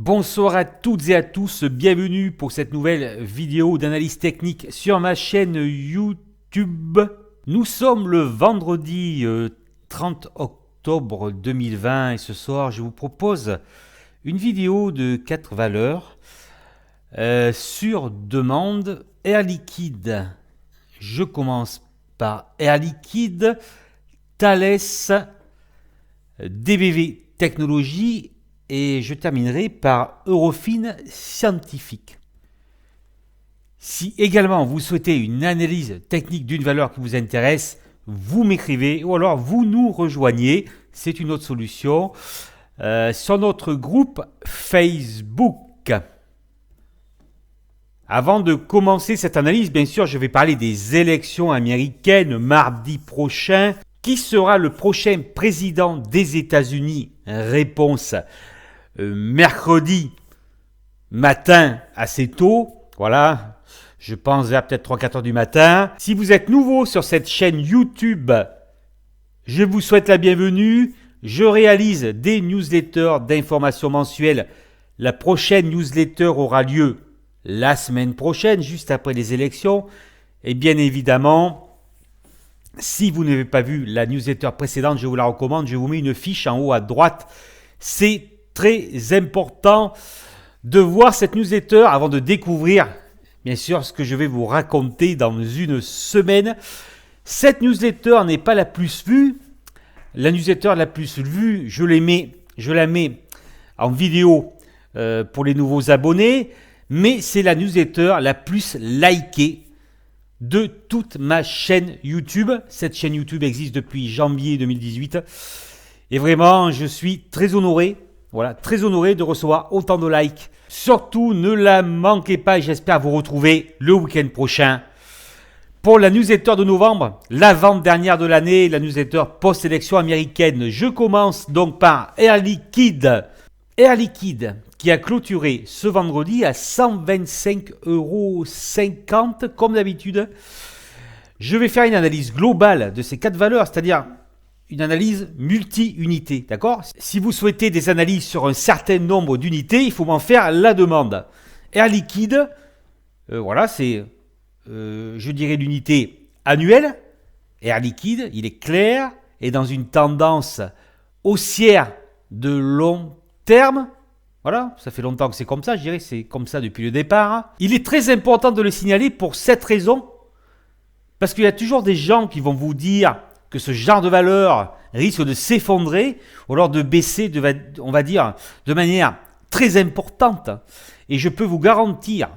Bonsoir à toutes et à tous, bienvenue pour cette nouvelle vidéo d'analyse technique sur ma chaîne YouTube. Nous sommes le vendredi 30 octobre 2020 et ce soir je vous propose une vidéo de 4 valeurs sur demande Air Liquide. Je commence par Air Liquide, Thales, DBV Technologies et je terminerai par Eurofins Scientifique. Si également vous souhaitez une analyse technique d'une valeur qui vous intéresse, vous m'écrivez ou alors vous nous rejoignez, c'est une autre solution, sur notre groupe Facebook. Avant de commencer cette analyse, bien sûr, je vais parler des élections américaines mardi prochain. Qui sera le prochain président des États-Unis? Réponse mercredi matin assez tôt. Voilà, je pense vers peut-être 3-4 heures du matin. Si vous êtes nouveau sur cette chaîne YouTube, je vous souhaite la bienvenue. Je réalise des newsletters d'informations mensuelles. La prochaine newsletter aura lieu la semaine prochaine, juste après les élections. Et bien évidemment, si vous n'avez pas vu la newsletter précédente, je vous la recommande. Je vous mets une fiche en haut à droite. C'est très important de voir cette newsletter avant de découvrir, bien sûr, ce que je vais vous raconter dans une semaine. Cette newsletter n'est pas la plus vue. La newsletter la plus vue, je la mets en vidéo pour les nouveaux abonnés, mais c'est la newsletter la plus likée de toute ma chaîne YouTube. Cette chaîne YouTube existe depuis janvier 2018 et vraiment je suis très honoré, très honoré de recevoir autant de likes. Surtout ne la manquez pas et j'espère vous retrouver le week-end prochain pour la newsletter de novembre, l'avant-dernière de l'année, la newsletter post-élection américaine. Je commence donc par Air Liquide. Air Liquide qui a clôturé ce vendredi à 125,50 € comme d'habitude. Je vais faire une analyse globale de ces 4 valeurs, c'est-à-dire une analyse multi-unités, d'accord? Si vous souhaitez des analyses sur un certain nombre d'unités, il faut m'en faire la demande. Air Liquide, c'est, je dirais, l'unité annuelle. Air Liquide, il est clair, est dans une tendance haussière de long terme. Voilà, ça fait longtemps que c'est comme ça, je dirais, c'est comme ça depuis le départ. Il est très important de le signaler pour cette raison, parce qu'il y a toujours des gens qui vont vous dire que ce genre de valeur risque de s'effondrer, ou alors de baisser, on va dire, de manière très importante. Et je peux vous garantir,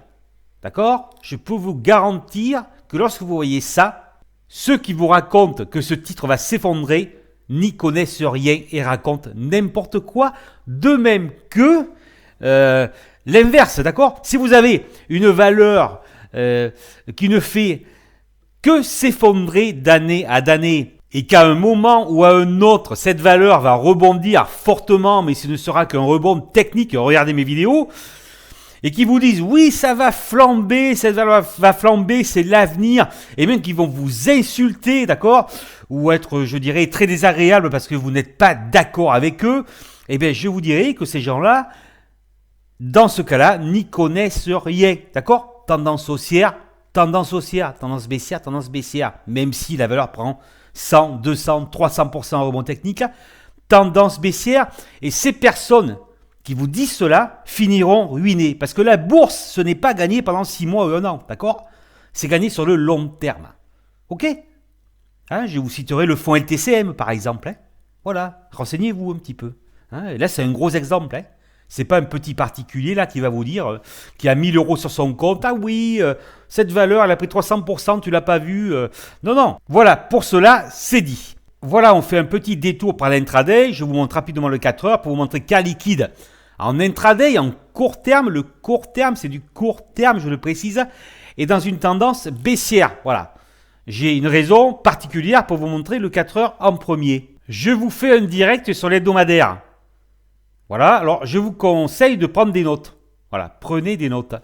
d'accord? Je peux vous garantir que lorsque vous voyez ça, ceux qui vous racontent que ce titre va s'effondrer n'y connaissent rien et racontent n'importe quoi, de même que l'inverse, d'accord? Si vous avez une valeur qui ne fait que s'effondrer d'année à d'année et qu'à un moment ou à un autre, cette valeur va rebondir fortement, mais ce ne sera qu'un rebond technique, regardez mes vidéos, et qui vous disent oui, ça va flamber, cette valeur va flamber, c'est l'avenir, et même qui vont vous insulter, d'accord, ou être, je dirais, très désagréable parce que vous n'êtes pas d'accord avec eux, eh bien, je vous dirais que ces gens-là, dans ce cas-là, n'y connaissent rien, d'accord? Tendance haussière, tendance baissière, même si la valeur prend 100, 200, 300% en rebond technique, tendance baissière, et ces personnes qui vous disent cela finiront ruinés. Parce que la bourse, ce n'est pas gagné pendant 6 mois ou 1 an, d'accord? C'est gagné sur le long terme. Ok? Je vous citerai le fonds LTCM, par exemple. Voilà, renseignez-vous un petit peu. Et là, c'est un gros exemple. C'est pas un petit particulier là qui va vous dire qui a 1000 € sur son compte. Ah oui, cette valeur, elle a pris 300%, tu l'as pas vu. Non. Voilà, pour cela, c'est dit. Voilà, on fait un petit détour par l'intraday. Je vous montre rapidement le 4 heures pour vous montrer qu'Air Liquide, en intraday, en court terme, le court terme, c'est du court terme, je le précise, est dans une tendance baissière. Voilà. J'ai une raison particulière pour vous montrer le 4 heures en premier. Je vous fais un direct sur l'hebdomadaire. Voilà, alors je vous conseille de prendre des notes. Voilà, prenez des notes.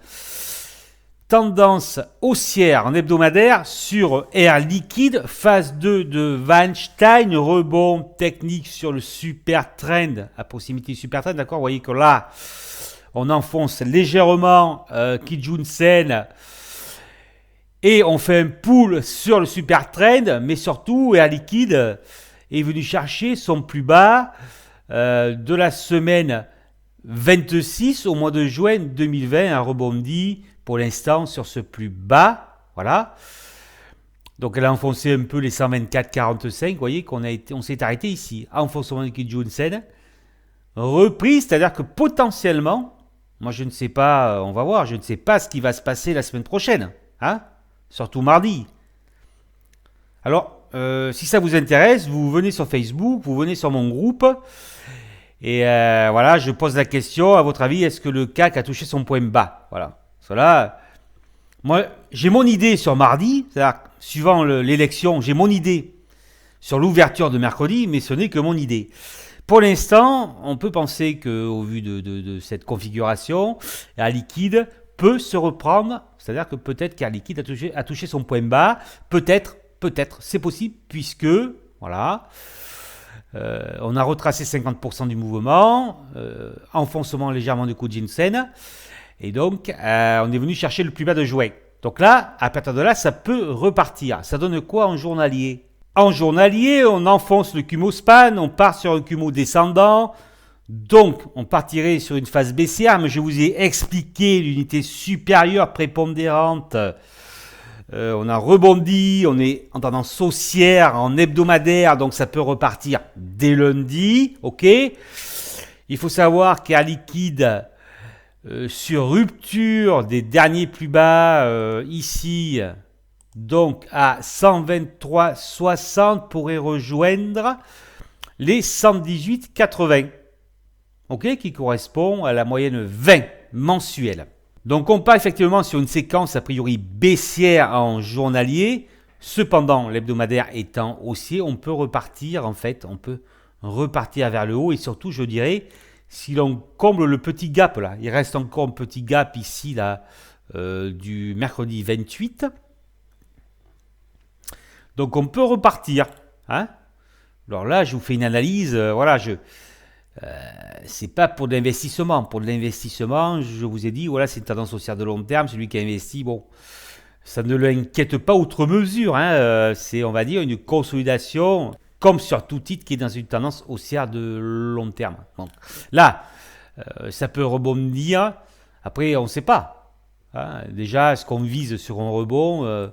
Tendance haussière en hebdomadaire sur Air Liquide, phase 2 de Weinstein, rebond technique sur le super trend, à proximité du super trend, d'accord? Vous voyez que là, On enfonce légèrement Kijun Sen et on fait un pull sur le super trend, mais surtout Air Liquide est venu chercher son plus bas de la semaine 26 au mois de juin 2020, a rebondi pour l'instant sur ce plus bas. Voilà. Donc elle a enfoncé un peu les 124,45. Vous voyez on s'est arrêté ici. Enfoncement de Kijun Sen. Reprise, c'est-à-dire que potentiellement, moi je ne sais pas, on va voir, je ne sais pas ce qui va se passer la semaine prochaine. Hein, surtout mardi. Alors, si ça vous intéresse, vous venez sur Facebook, vous venez sur mon groupe. Et voilà, je pose la question, à votre avis, est-ce que le CAC a touché son point bas? Voilà. Cela, moi, j'ai mon idée sur mardi, c'est-à-dire, suivant l'élection, j'ai mon idée sur l'ouverture de mercredi, mais ce n'est que mon idée. Pour l'instant, on peut penser qu'au vu de cette configuration, Air Liquide peut se reprendre, c'est-à-dire que peut-être qu'Air Liquide a touché son point bas, peut-être, c'est possible, puisque, voilà, on a retracé 50% du mouvement, enfoncement légèrement du Kijun Sen, et donc on est venu chercher le plus bas de juin. Donc là, à partir de là, ça peut repartir. Ça donne quoi en journalier? En journalier, on enfonce le Kumo span, on part sur un Kumo descendant, donc on partirait sur une phase baissière, mais je vous ai expliqué l'unité supérieure prépondérante. On a rebondi, on est en tendance haussière, en hebdomadaire, donc ça peut repartir dès lundi, ok. Il faut savoir qu'Air Liquide, sur rupture des derniers plus bas, ici, donc à 123,60, pourrait rejoindre les 118,80, ok, qui correspond à la moyenne 20 mensuelle. Donc on part effectivement sur une séquence a priori baissière en journalier. Cependant, l'hebdomadaire étant haussier, on peut repartir vers le haut. Et surtout, je dirais, si l'on comble le petit gap là, il reste encore un petit gap ici là du mercredi 28. Donc on peut repartir. Hein. Alors là, je vous fais une analyse. C'est pas pour de l'investissement. Pour de l'investissement, je vous ai dit, voilà, c'est une tendance haussière de long terme. Celui qui a investi, bon, ça ne l'inquiète pas outre mesure. Hein. C'est, on va dire, une consolidation, comme sur tout titre qui est dans une tendance haussière de long terme. Donc là, ça peut rebondir. Après, on ne sait pas. Hein. Déjà, ce qu'on vise sur un rebond,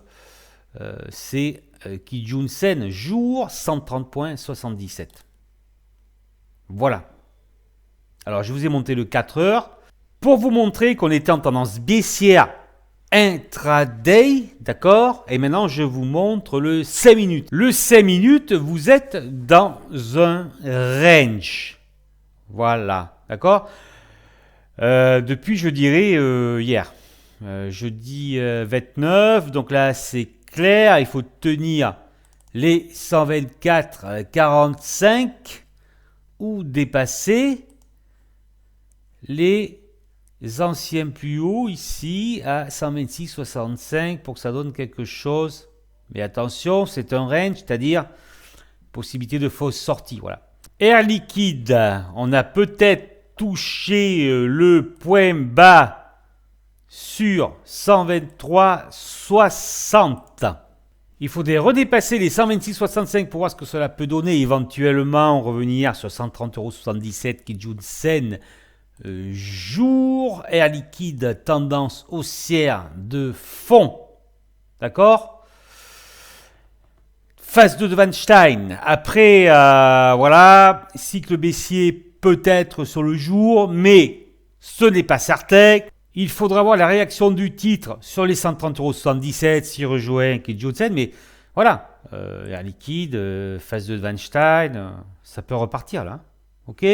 c'est Kijun Sen, jour 130,77. Voilà. Alors, je vous ai monté le 4 heures pour vous montrer qu'on était en tendance baissière intraday, d'accord? Et maintenant, je vous montre le 5 minutes. Le 5 minutes, vous êtes dans un range. Voilà, d'accord? Depuis, je dirais, hier. Jeudi 29, donc là, c'est clair. Il faut tenir les 124,45 ou dépasser les anciens plus hauts ici à 126,65 pour que ça donne quelque chose. Mais attention, c'est un range, c'est-à-dire possibilité de fausse sortie. Voilà. Air Liquide, on a peut-être touché le point bas sur 123,60. Il faudrait redépasser les 126,65 pour voir ce que cela peut donner, éventuellement revenir sur 130,77 Kijun Sen, jour. Air Liquide, tendance haussière de fond. D'accord? Phase 2 de Weinstein. Après, voilà, cycle baissier peut-être sur le jour, mais ce n'est pas certain. Il faudra voir la réaction du titre sur les 130,77 s'il rejoint Kijun Sen, mais voilà, Air Liquide, phase 2 de Weinstein, ça peut repartir là. Ok.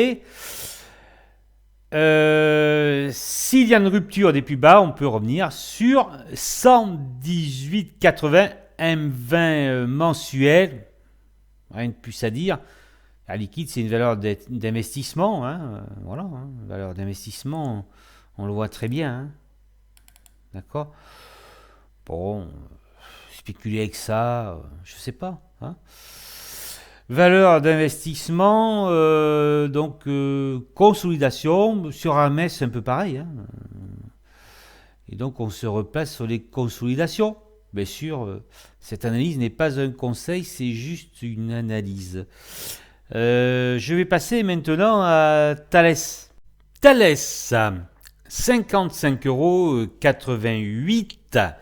S'il y a une rupture des plus bas, on peut revenir sur 118,80 M20 mensuel. Rien de plus à dire. Air Liquide, c'est une valeur d'investissement. Hein, voilà, hein, valeur d'investissement, on le voit très bien. Hein. D'accord. Bon, spéculer avec ça, je sais pas. Hein. Valeur d'investissement, consolidation. Sur Hermès, c'est un peu pareil, hein. Et donc, on se replace sur les consolidations. Bien sûr, cette analyse n'est pas un conseil, c'est juste une analyse. Je vais passer maintenant à Thales. Thales, 55,88 €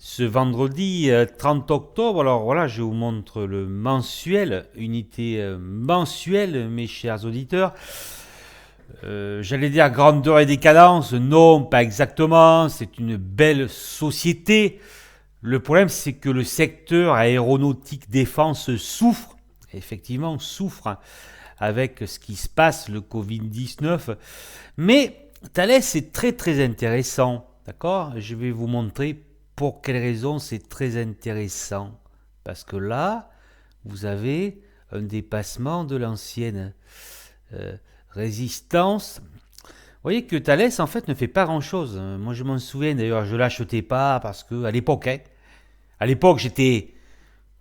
ce vendredi 30 octobre. Alors voilà, je vous montre le mensuel, unité mensuelle, mes chers auditeurs. J'allais dire grandeur et décadence, non, pas exactement, c'est une belle société. Le problème, c'est que le secteur aéronautique défense souffre, effectivement souffre, avec ce qui se passe, le Covid-19. Mais Thales est très très intéressant, d'accord? Je vais vous montrer pour quelles raisons c'est très intéressant. Parce que là, vous avez un dépassement de l'ancienne résistance. Vous voyez que Thales, en fait, ne fait pas grand-chose. Moi, je m'en souviens, d'ailleurs, je ne l'achetais pas parce que, à l'époque,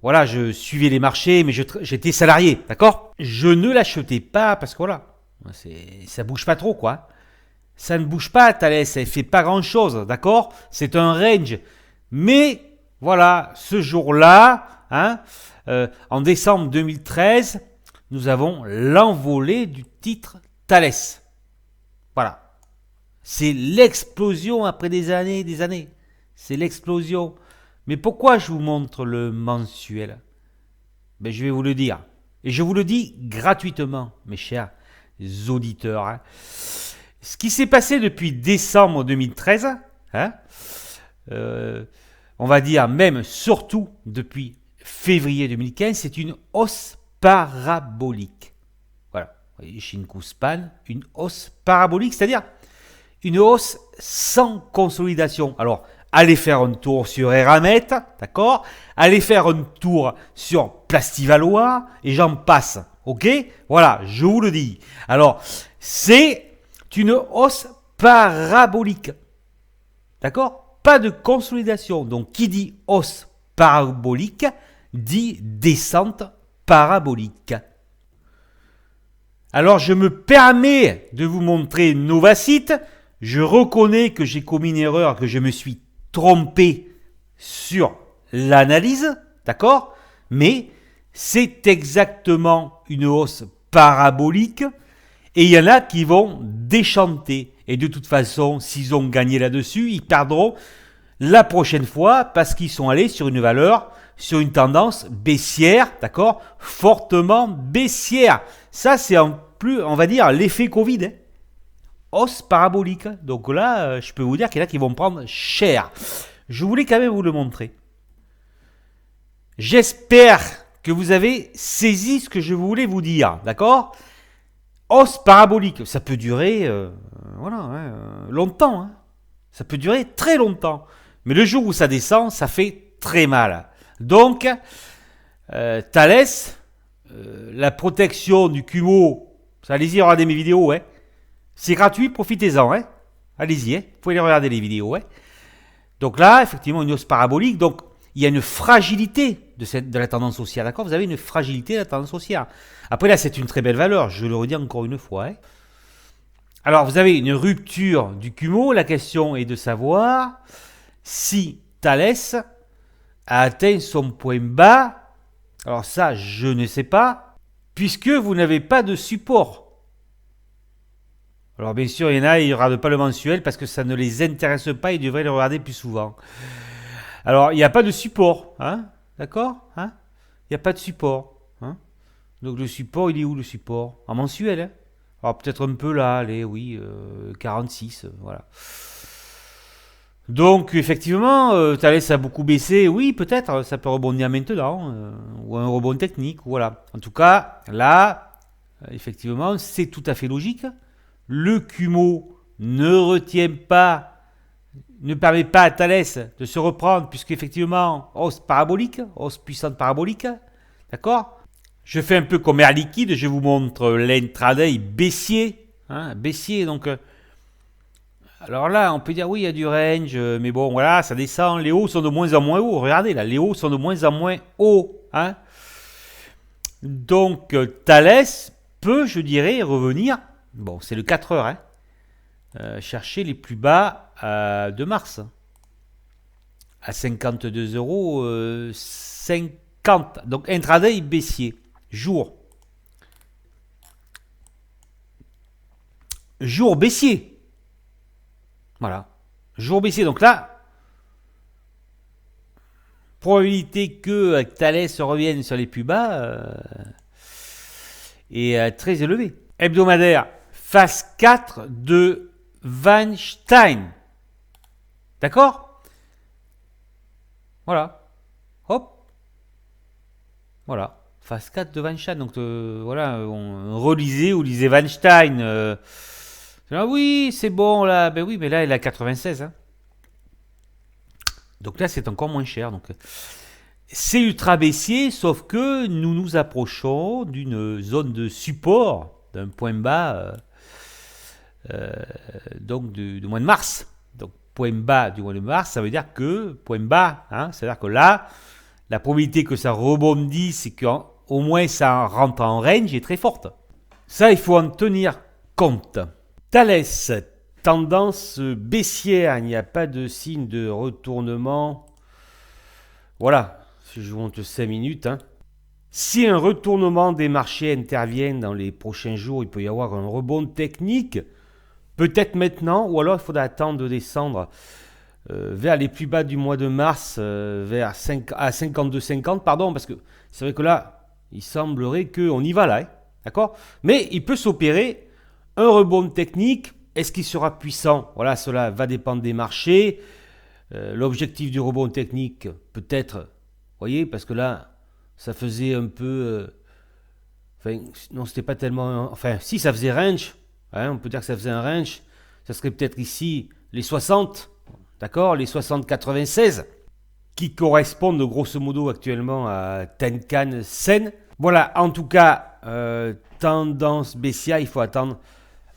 voilà, je suivais les marchés, mais j'étais salarié, d'accord? Je ne l'achetais pas parce que, voilà, ça bouge pas trop, quoi. Ça ne bouge pas, Thales, ça ne fait pas grand-chose, d'accord? C'est un range. Mais, voilà, ce jour-là, en décembre 2013, nous avons l'envolée du titre Thales. Voilà. C'est l'explosion après des années et des années. C'est l'explosion. Mais pourquoi je vous montre le mensuel? Je vais vous le dire. Et je vous le dis gratuitement, mes chers auditeurs. Ce qui s'est passé depuis décembre 2013, on va dire même surtout depuis février 2015, c'est une hausse parabolique. Voilà. Vous voyez, Shinku Span, une hausse parabolique, c'est-à-dire une hausse sans consolidation. Alors, allez faire un tour sur Eramet, d'accord? Allez faire un tour sur Plastivalois, et j'en passe. Ok? Voilà, je vous le dis. Alors, c'est une hausse parabolique. D'accord? Pas de consolidation. Donc, qui dit hausse parabolique, dit descente parabolique. Alors, je me permets de vous montrer Novacite. Je reconnais que j'ai commis une erreur, que je me suis trompé sur l'analyse, d'accord? Mais c'est exactement une hausse parabolique et il y en a qui vont déchanter. Et de toute façon, s'ils ont gagné là-dessus, ils perdront la prochaine fois parce qu'ils sont allés sur une valeur, sur une tendance baissière, d'accord? Fortement baissière. Ça, c'est en plus, on va dire, l'effet Covid, hausse parabolique. Donc là, je peux vous dire qu'il y en a qui vont prendre cher. Je voulais quand même vous le montrer. J'espère que vous avez saisi ce que je voulais vous dire, d'accord? Hausse parabolique, ça peut durer longtemps. Ça peut durer très longtemps. Mais le jour où ça descend, ça fait très mal. Donc, Thales, la protection du Kumo, allez-y, regardez mes vidéos, c'est gratuit, profitez-en, allez-y, vous pouvez aller regarder les vidéos. Donc là, effectivement, une hausse parabolique, donc il y a une fragilité de la tendance haussière, d'accord? Vous avez une fragilité de la tendance haussière. Après là, c'est une très belle valeur, je le redis encore une fois. Alors, vous avez une rupture du Kumo, la question est de savoir si Thales a atteint son point bas. Alors ça, je ne sais pas, puisque vous n'avez pas de support. Alors bien sûr, il y en a, ils ne regardent pas le mensuel parce que ça ne les intéresse pas, ils devraient le regarder plus souvent. Alors, il n'y a pas de support, d'accord? Il n'y a pas de support. Donc le support, il est où le support? En mensuel, Alors peut-être un peu là, allez, oui, 46, voilà. Donc effectivement, Thales a beaucoup baissé, oui, peut-être, ça peut rebondir maintenant, ou un rebond technique, voilà. En tout cas, là, effectivement, c'est tout à fait logique. Le Kumo ne permet pas à Thales de se reprendre, puisqu'effectivement, hausse parabolique, hausse puissante parabolique, d'accord? Je fais un peu comme Air Liquide, je vous montre l'intraday baissier, baissier, donc... alors là, on peut dire, oui, il y a du range, mais bon, voilà, ça descend, les hauts sont de moins en moins hauts, regardez là, les hauts sont de moins en moins hauts, Donc Thales peut, je dirais, revenir, bon c'est le 4 heures, chercher les plus bas de mars, à 52 euros 50. Donc intraday baissier, jour baissier. Voilà, jour baissier. Donc là, probabilité que Thales revienne sur les plus bas est très élevée. Hebdomadaire, phase 4 de Weinstein. D'accord? Voilà. Hop. Voilà. Phase 4 de Weinstein. Donc voilà, on relisait ou lisait Weinstein. Ah oui, c'est bon là. Ben oui, mais là, elle est à 96. Donc là, c'est encore moins cher. Donc c'est ultra baissier, sauf que nous nous approchons d'une zone de support, d'un point bas donc du mois de mars. Donc point bas du mois de mars, ça veut dire que point bas, c'est-à-dire que là, la probabilité que ça rebondisse, c'est qu'au moins ça rentre en range est très forte. Ça, il faut en tenir compte. Thales, tendance baissière, il n'y a pas de signe de retournement. Voilà, si je vous montre 5 minutes. Si un retournement des marchés intervient dans les prochains jours, il peut y avoir un rebond technique, peut-être maintenant, ou alors il faudra attendre de descendre vers les plus bas du mois de mars, vers 52,50, pardon, parce que c'est vrai que là, il semblerait qu'on y va là, d'accord? Mais il peut s'opérer un rebond technique. Est-ce qu'il sera puissant? Voilà, cela va dépendre des marchés. L'objectif du rebond technique, peut-être, vous voyez, parce que là, ça faisait un peu... non, c'était pas tellement... Enfin, si, ça faisait range. On peut dire que ça faisait un range. Ça serait peut-être ici les 60, d'accord, les 60,96, qui correspondent grosso modo actuellement à Tenkan Sen. Voilà, en tout cas, tendance baissière, il faut attendre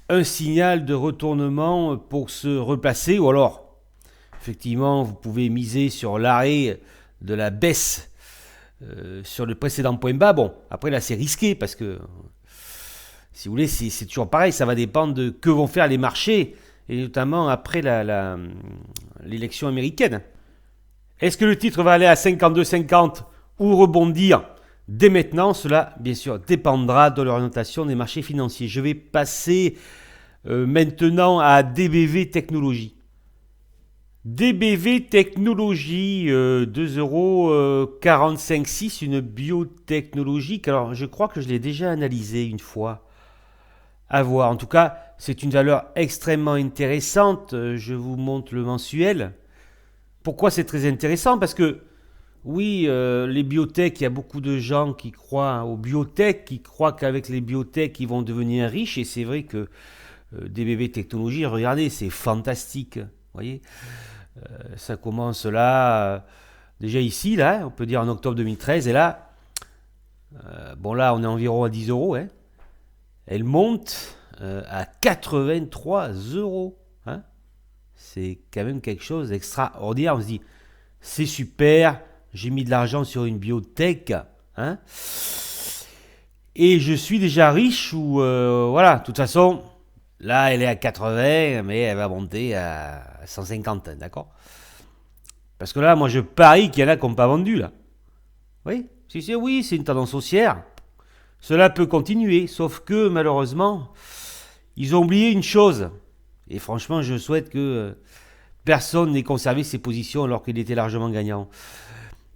un signal de retournement pour se replacer, ou alors, effectivement, vous pouvez miser sur l'arrêt de la baisse sur le précédent point bas. Bon, après là, c'est risqué parce que, si vous voulez, c'est toujours pareil, ça va dépendre de que vont faire les marchés, et notamment après l'élection américaine. Est-ce que le titre va aller à 52,50 ou rebondir dès maintenant? Cela, bien sûr, dépendra de l'orientation des marchés financiers. Je vais passer maintenant à DBV Technologies. DBV Technologies, 2,45,6 €, une biotechnologique. Alors, je crois que je l'ai déjà analysé une fois. À voir. En tout cas, c'est une valeur extrêmement intéressante. Je vous montre le mensuel. Pourquoi c'est très intéressant? Parce que, oui, les biotech, il y a beaucoup de gens qui croient aux biotech, qui croient qu'avec les biotech, ils vont devenir riches. Et c'est vrai que DBV Technologies, regardez, c'est fantastique. Vous voyez, ça commence là, déjà ici, là, on peut dire en octobre 2013. Et là, bon là, on est environ à 10 €. Elle monte à 83 €. C'est quand même quelque chose d'extraordinaire. On se dit, c'est super, j'ai mis de l'argent sur une biotech, et je suis déjà riche, ou voilà, de toute façon, là elle est à 80, mais elle va monter à 150, d'accord? Parce que là, moi je parie qu'il y en a qui n'ont pas vendu, là. Oui, oui, c'est une tendance haussière. Cela peut continuer, sauf que malheureusement, ils ont oublié une chose. Et franchement, je souhaite que personne n'ait conservé ses positions alors qu'il était largement gagnant.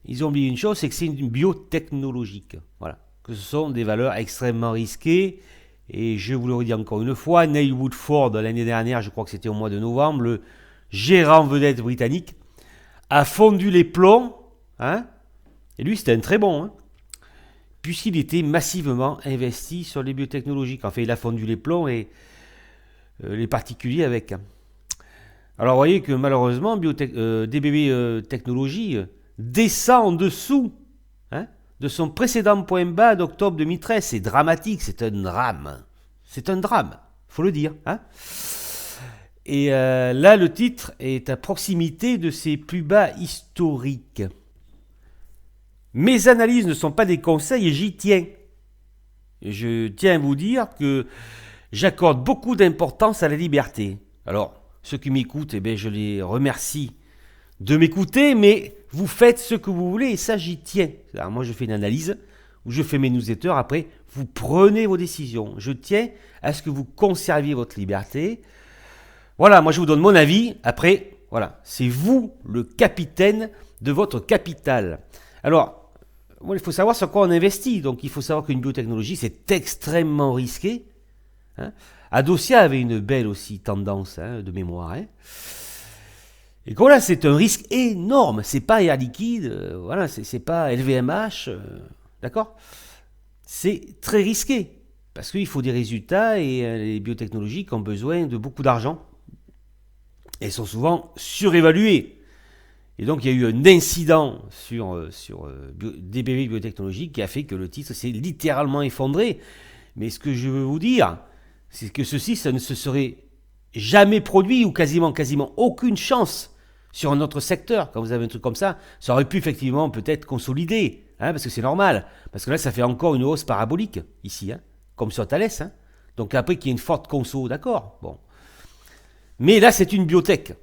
Ils ont oublié une chose, c'est que c'est une biotechnologique. Voilà. Que ce sont des valeurs extrêmement risquées. Et je vous le redis encore une fois, Neil Woodford, l'année dernière, je crois que c'était au mois de novembre, le gérant vedette britannique, a fondu les plombs. Et lui, c'était un très bon. Puisqu'il était massivement investi sur les biotechnologies. Enfin, il a fondu les plombs et les particuliers avec. Alors, vous voyez que malheureusement, DBV Technologies descend en dessous de son précédent point bas d'octobre 2013. C'est dramatique, c'est un drame. C'est un drame, il faut le dire. Et là, le titre est à proximité de ses plus bas historiques. Mes analyses ne sont pas des conseils et j'y tiens. je tiens à vous dire que j'accorde beaucoup d'importance à la liberté. Alors, ceux qui m'écoutent, eh bien, je les remercie de m'écouter, mais vous faites ce que vous voulez et ça, j'y tiens. Alors, moi, je fais une analyse où je fais mes newsletters. Après, vous prenez vos décisions. Je tiens à ce que vous conserviez votre liberté. Voilà, moi, je vous donne mon avis. Après, voilà, c'est vous le capitaine de votre capital. Alors, il faut savoir sur quoi on investit. Donc, il faut savoir qu'une biotechnologie, c'est extrêmement risqué. Hein. Adocia avait une belle aussi tendance de mémoire. Et que voilà, c'est un risque énorme. C'est pas Air Liquide, voilà, c'est pas LVMH, d'accord. C'est très risqué parce qu'il faut des résultats et les biotechnologies ont besoin de beaucoup d'argent et sont souvent surévaluées. Et donc, il y a eu un incident sur DBV Biotechnologie qui a fait que le titre s'est littéralement effondré. Mais ce que je veux vous dire, c'est que ceci, ça ne se serait jamais produit ou quasiment aucune chance sur un autre secteur. Quand vous avez un truc comme ça aurait pu effectivement peut-être consolider, parce que c'est normal. Parce que là, ça fait encore une hausse parabolique ici, comme sur Thales. Donc après qu'il y ait une forte conso, d'accord. Bon. Mais là, c'est une biotech.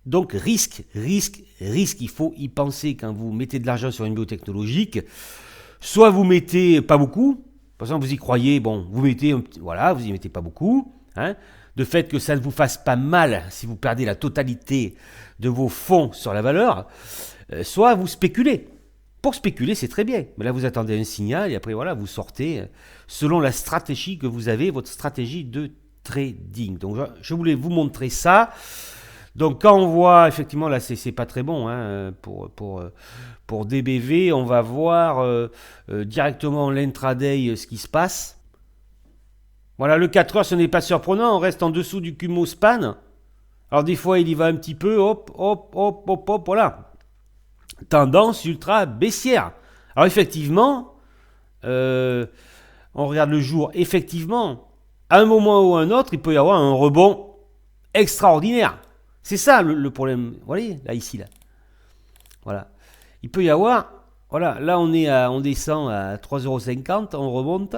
Donc risque. Il faut y penser quand vous mettez de l'argent sur une biotechnologique. Soit vous mettez pas beaucoup. Par exemple, vous y croyez, bon, vous y mettez pas beaucoup. De fait que ça ne vous fasse pas mal si vous perdez la totalité de vos fonds sur la valeur. Soit vous spéculez. Pour spéculer, c'est très bien. Mais là, vous attendez un signal et après, voilà, vous sortez selon la stratégie que vous avez, votre stratégie de trading. Donc, je voulais vous montrer ça. Donc, quand on voit, effectivement, là, c'est pas très bon pour DBV. On va voir directement l'intraday ce qui se passe. Voilà, le 4 heures, ce n'est pas surprenant. On reste en dessous du Kumo span. Alors, des fois, il y va un petit peu. Hop, voilà. Tendance ultra baissière. Alors, effectivement, on regarde le jour. Effectivement, à un moment ou à un autre, il peut y avoir un rebond extraordinaire. C'est ça le problème. Vous voyez, là, ici, là. Voilà. Il peut y avoir... Voilà, là, on descend à 3,50 €, on remonte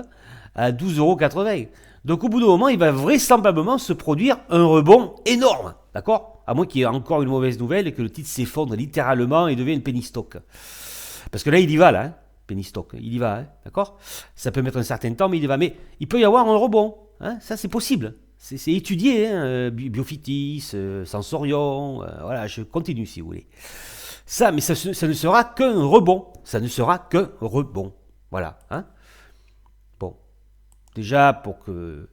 à 12,80 €. Donc, au bout d'un moment, il va vraisemblablement se produire un rebond énorme. D'accord ? À moins qu'il y ait encore une mauvaise nouvelle et que le titre s'effondre littéralement et devienne penny stock. Parce que là, il y va, là. Penny stock, il y va. D'accord ? Ça peut mettre un certain temps, mais il y va. Mais il peut y avoir un rebond. Ça, c'est possible. C'est étudié, Biofitis, Sensorion, voilà, je continue si vous voulez. Ça, mais ça ne sera qu'un rebond. Ça ne sera qu'un rebond. Voilà. Bon. Déjà, pour que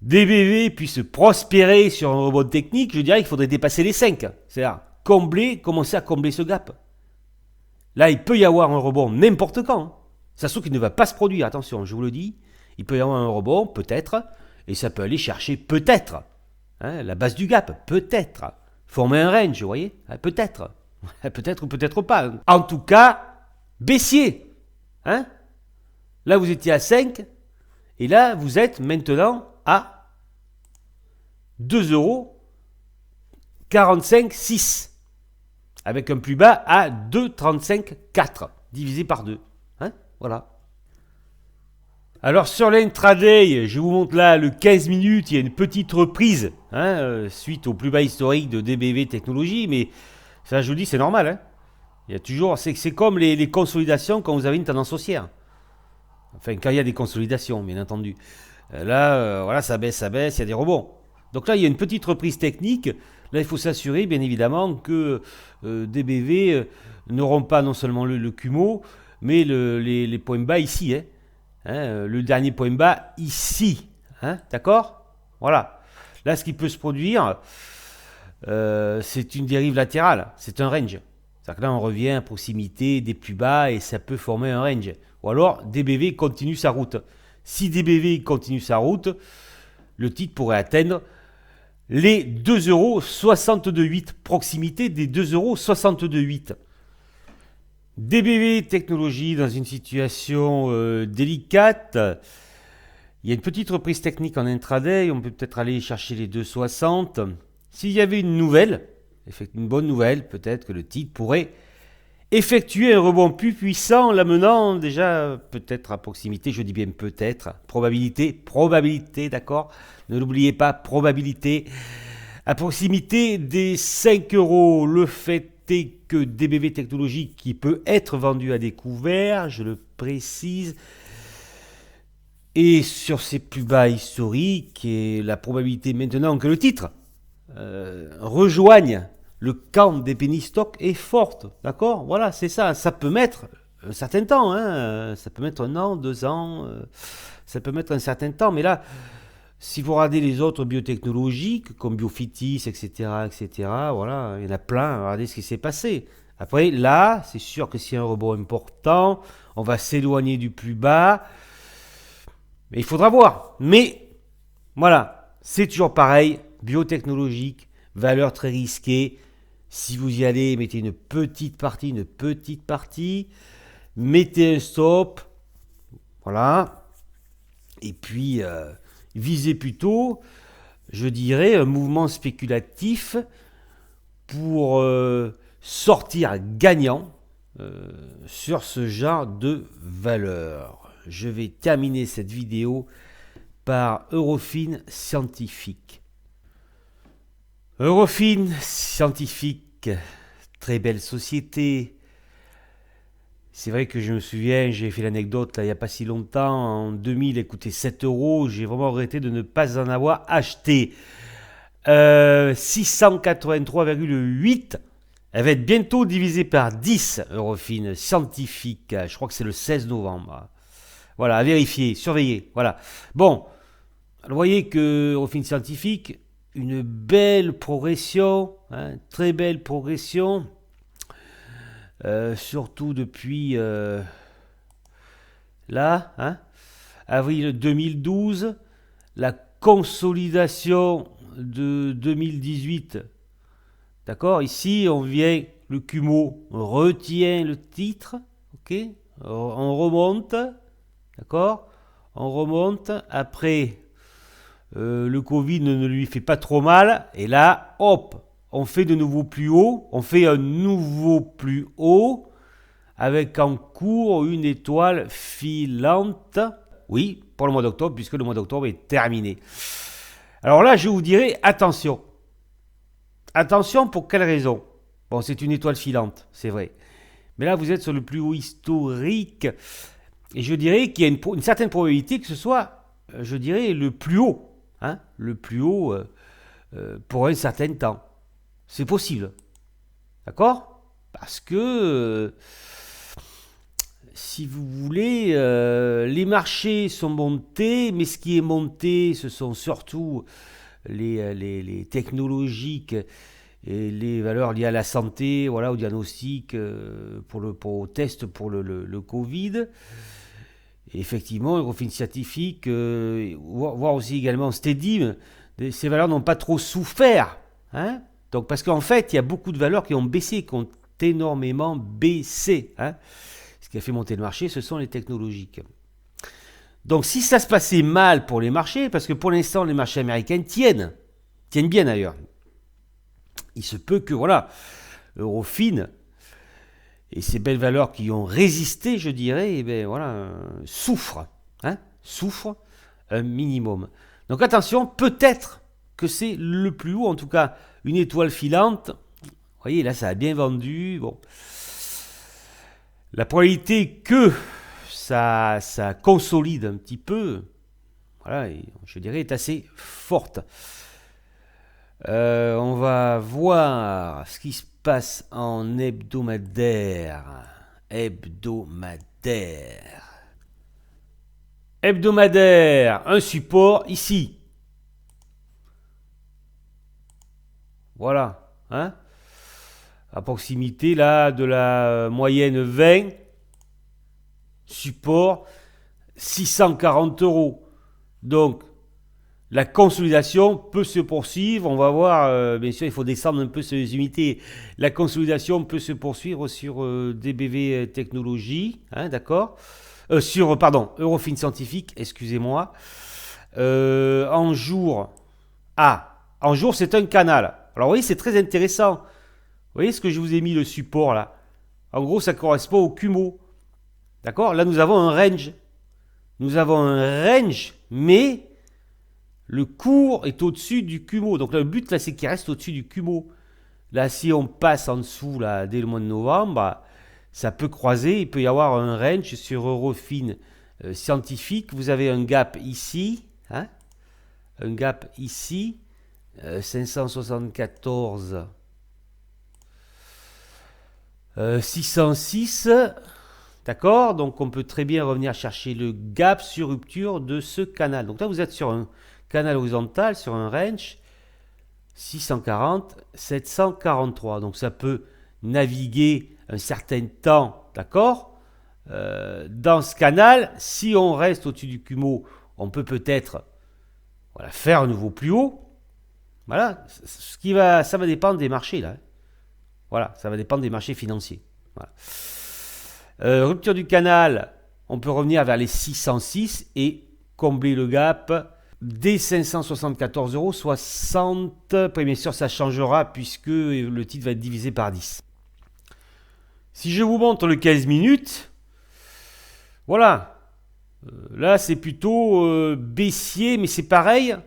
DBV puisse prospérer sur un rebond technique, je dirais qu'il faudrait dépasser les 5. C'est-à-dire commencer à combler ce gap. Là, il peut y avoir un rebond n'importe quand. Ça se trouve qu'il ne va pas se produire. Attention, je vous le dis. Il peut y avoir un rebond, peut-être. Et ça peut aller chercher peut-être la base du gap, peut-être. Former un range, vous voyez, peut-être. Peut-être ou peut-être pas. En tout cas, baissier. Là, vous étiez à 5. Et là, vous êtes maintenant à 2,45,6. Avec un plus bas à 2,35,4. Divisé par 2. Voilà. Alors sur l'intraday, je vous montre là le 15 minutes, il y a une petite reprise suite au plus bas historique de DBV Technologies, mais ça je vous dis c'est normal. Il y a toujours, c'est comme les consolidations quand vous avez une tendance haussière. Enfin quand il y a des consolidations bien entendu. Là voilà ça baisse, il y a des rebonds. Donc là il y a une petite reprise technique. Là il faut s'assurer bien évidemment que DBV n'auront pas non seulement le Kumo, mais les points bas ici. Le dernier point bas ici. D'accord ? Voilà. Là, ce qui peut se produire, c'est une dérive latérale. C'est un range. C'est-à-dire que là, on revient à proximité des plus bas et ça peut former un range. Ou alors, DBV continue sa route. Si DBV continue sa route, le titre pourrait atteindre les 2,62,8. Proximité des 2,62,8. DBV Technologies dans une situation délicate. Il y a une petite reprise technique en intraday. On peut peut-être aller chercher les 2,60. S'il y avait une nouvelle, une bonne nouvelle, peut-être que le titre pourrait effectuer un rebond plus puissant, l'amenant déjà peut-être à proximité, je dis bien peut-être, probabilité, d'accord? Ne l'oubliez pas, probabilité, à proximité des 5 euros. Le fait est que DBV Technologies, qui peut être vendu à découvert, je le précise, et sur ses plus bas historiques, et la probabilité maintenant que le titre rejoigne le camp des penny stocks est forte, d'accord? Voilà, c'est ça. Ça peut mettre un certain temps, hein. Ça peut mettre 1 an, 2 ans, ça peut mettre un certain temps, mais là, si vous regardez les autres biotechnologiques, comme Biofitis, etc., etc., voilà, il y en a plein, regardez ce qui s'est passé. Après, là, c'est sûr que s'il y a un rebond important, on va s'éloigner du plus bas, mais il faudra voir. Mais, voilà, c'est toujours pareil, biotechnologique, valeur très risquée. Si vous y allez, mettez une petite partie, mettez un stop, voilà, et puis visez plutôt, je dirais, un mouvement spéculatif pour sortir gagnant sur ce genre de valeur. Je vais terminer cette vidéo par Eurofins Scientifique. Eurofins Scientifique, très belle société. C'est vrai que je me souviens, j'ai fait l'anecdote là, il n'y a pas si longtemps, en 2000, elle coûtait 7 euros, j'ai vraiment regretté de ne pas en avoir acheté. 683,8, elle va être bientôt divisée par 10, Eurofins Scientifique, je crois que c'est le 16 novembre. Voilà, à vérifier, surveiller, voilà. Bon, vous voyez que Eurofins Scientifique, une belle progression, hein, très belle progression, surtout depuis là, hein, avril 2012, la consolidation de 2018, d'accord, ici on vient, le Cumo retient le titre, ok, on remonte, d'accord, on remonte, après le Covid ne lui fait pas trop mal, et là, hop, on fait de nouveau plus haut, on fait un nouveau plus haut, avec en cours une étoile filante, oui, pour le mois d'octobre, puisque le mois d'octobre est terminé. Alors là, je vous dirais, attention. Attention pour quelle raison? Bon, c'est une étoile filante, c'est vrai. Mais là, vous êtes sur le plus haut historique, et je dirais qu'il y a une certaine probabilité que ce soit, je dirais, le plus haut. Hein, le plus haut pour un certain temps. C'est possible. D'accord? Parce que, si vous voulez, les marchés sont montés, mais ce qui est monté, ce sont surtout les technologiques et les valeurs liées à la santé, voilà, au diagnostic, au test pour le Covid. Et effectivement, Eurofins Scientifique, voire aussi également Steady, ces valeurs n'ont pas trop souffert. Hein, donc, parce qu'en fait, il y a beaucoup de valeurs qui ont baissé, qui ont énormément baissé. Hein. Ce qui a fait monter le marché, ce sont les technologiques. Donc, si ça se passait mal pour les marchés, parce que pour l'instant, les marchés américains tiennent bien d'ailleurs. Il se peut que, voilà, Eurofins et ces belles valeurs qui ont résisté, je dirais, eh bien, voilà, souffrent un minimum. Donc attention, peut-être que c'est le plus haut, en tout cas une étoile filante. Vous voyez, là, ça a bien vendu. Bon. La probabilité que ça consolide un petit peu, voilà, je dirais, est assez forte. On va voir ce qui se passe en hebdomadaire. Hebdomadaire, un support ici. Voilà, hein, à proximité là de la moyenne 20. Support 640 euros. Donc, la consolidation peut se poursuivre. On va voir, bien sûr, il faut descendre un peu sur les unités. La consolidation peut se poursuivre sur DBV Technologies, hein, d'accord, Eurofins Scientifique, excusez-moi. En jour, c'est un canal. Alors, vous voyez, c'est très intéressant. Vous voyez ce que je vous ai mis, le support là. En gros, ça correspond au Kumo. D'accord? Là, nous avons un range. Nous avons un range, mais le cours est au-dessus du Kumo. Donc là, le but, là, c'est qu'il reste au-dessus du Kumo. Là, si on passe en dessous, là, dès le mois de novembre, ça peut croiser. Il peut y avoir un range sur Eurofin scientifique. Vous avez un gap ici. Hein, un gap ici. 574. 606. D'accord? Donc, on peut très bien revenir chercher le gap sur rupture de ce canal. Donc là, vous êtes sur un canal horizontal, sur un range. 640, 743. Donc ça peut naviguer un certain temps, d'accord, dans ce canal. Si on reste au-dessus du Kumo, on peut peut-être faire un nouveau plus haut. Voilà, ça va dépendre des marchés là. Voilà, ça va dépendre des marchés financiers. Voilà. Rupture du canal, on peut revenir vers les 606 et combler le gap des 574,60 €. Bien sûr, ça changera puisque le titre va être divisé par 10. Si je vous montre le 15 minutes, voilà. Là, c'est plutôt baissier, mais c'est pareil,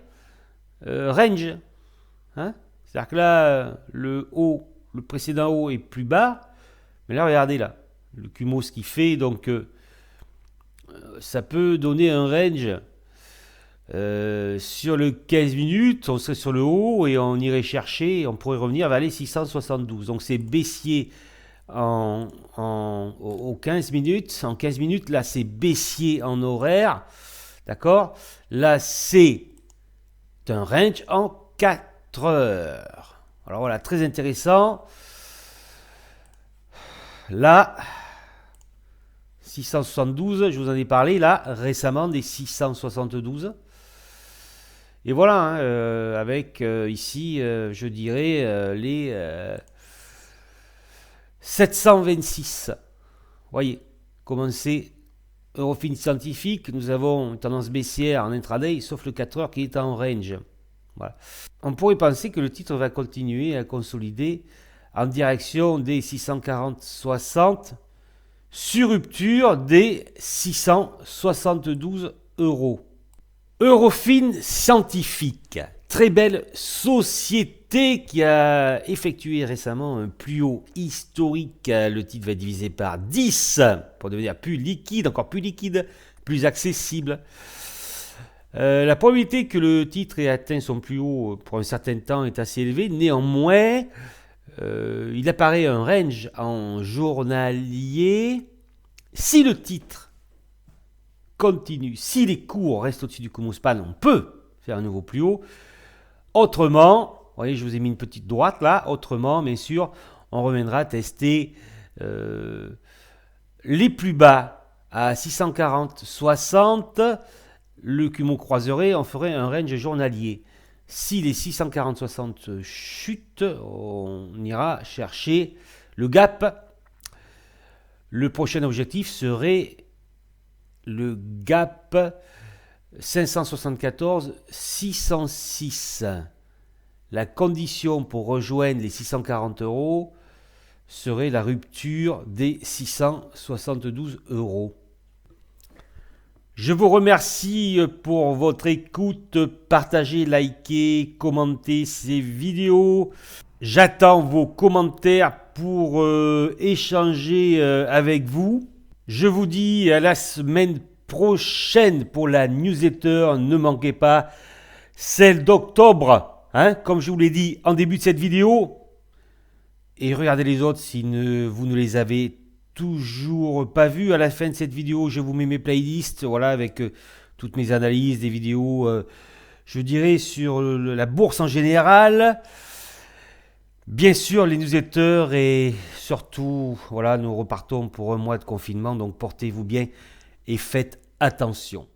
range. Hein, c'est-à-dire que là, le précédent haut est plus bas. Mais là, regardez là, le Kumo, ce qu'il fait. Donc, ça peut donner un range. Sur le 15 minutes, on serait sur le haut et on irait chercher, on pourrait revenir vers les 672. Donc c'est baissier au 15 minutes. En 15 minutes, là c'est baissier en horaire. D'accord? Là c'est un range en 4 heures. Alors voilà, très intéressant. Là, 672, je vous en ai parlé là récemment des 672. Et voilà, hein, avec ici, je dirais, les 726. Voyez, comment c'est Eurofin scientifique, nous avons une tendance baissière en intraday, sauf le 4 heures qui est en range. Voilà. On pourrait penser que le titre va continuer à consolider en direction des 640,60 sur rupture des 672 €. Eurofin Scientifique, très belle société qui a effectué récemment un plus haut historique. Le titre va être divisé par 10 pour devenir plus liquide, encore plus liquide, plus accessible. La probabilité que le titre ait atteint son plus haut pour un certain temps est assez élevée. Néanmoins, il apparaît un range en journalier. Si le titre continue, si les cours restent au-dessus du Kumo span, on peut faire un nouveau plus haut. Autrement, vous voyez, je vous ai mis une petite droite là. Autrement, bien sûr, on reviendra tester les plus bas à 640,60. Le Kumo croiserait, on ferait un range journalier. Si les 640,60 chutent, on ira chercher le gap. Le prochain objectif serait le gap 574,606. La condition pour rejoindre les 640 € serait la rupture des 672 €. Je vous remercie pour votre écoute. Partagez, likez, commentez ces vidéos. J'attends vos commentaires pour échanger avec vous. Je vous dis à la semaine prochaine pour la newsletter. Ne manquez pas celle d'octobre, hein, comme je vous l'ai dit en début de cette vidéo. Et regardez les autres si vous ne les avez toujours pas vues. À la fin de cette vidéo, je vous mets mes playlists, voilà, avec toutes mes analyses, des vidéos, je dirais, sur la bourse en général. Bien sûr, les newsletters et surtout, voilà, nous repartons pour un mois de confinement, donc portez-vous bien et faites attention.